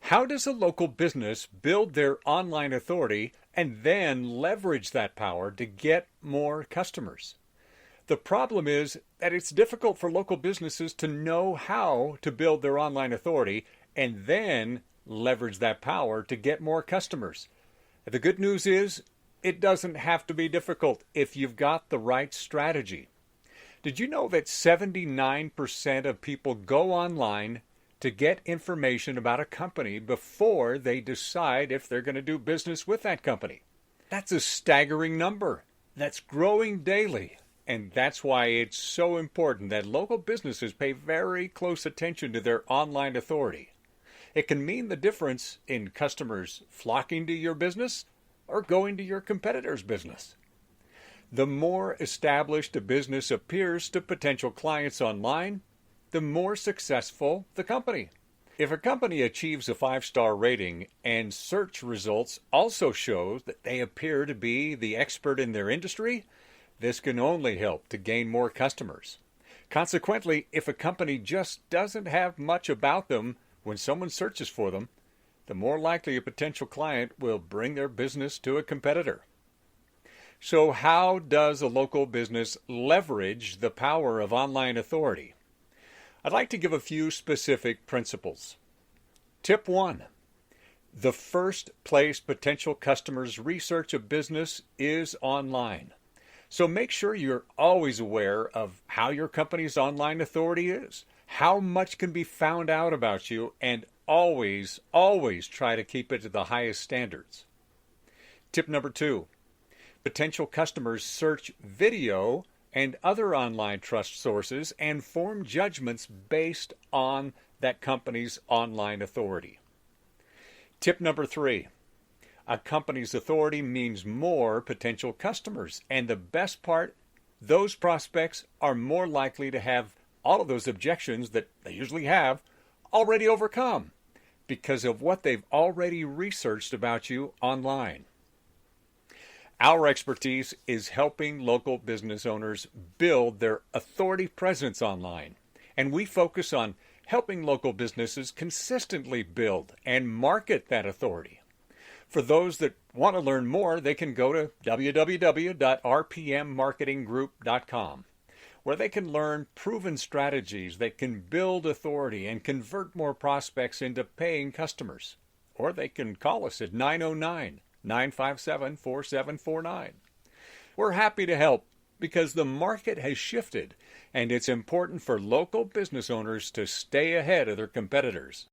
How does a local business build their online authority and then leverage that power to get more customers? The problem is that it's difficult for local businesses to know how to build their online authority and then leverage that power to get more customers. The good news is it doesn't have to be difficult if you've got the right strategy. Did you know that 79% of people go online to get information about a company before they decide if they're going to do business with that company? That's a staggering number. That's growing daily. And that's why it's so important that local businesses pay very close attention to their online authority. It can mean the difference in customers flocking to your business or going to your competitor's business. The more established a business appears to potential clients online, the more successful the company. If a company achieves a 5-star rating and search results also show that they appear to be the expert in their industry, this can only help to gain more customers. Consequently, if a company just doesn't have much about them when someone searches for them, the more likely a potential client will bring their business to a competitor. So how does a local business leverage the power of online authority? I'd like to give a few specific principles. Tip 1. The first place potential customers research a business is online. So make sure you're always aware of how your company's online authority is, how much can be found out about you, and always try to keep it to the highest standards. Tip number 2. Potential customers search video and other online trust sources and form judgments based on that company's online authority. Tip number 3. A company's authority means more potential customers. And the best part, those prospects are more likely to have all of those objections that they usually have already overcome because of what they've already researched about you online. Our expertise is helping local business owners build their authority presence online. And we focus on helping local businesses consistently build and market that authority. For those that want to learn more, they can go to www.rpmmarketinggroup.com, where they can learn proven strategies that can build authority and convert more prospects into paying customers. Or they can call us at 909-957-4749. We're happy to help because the market has shifted, and it's important for local business owners to stay ahead of their competitors.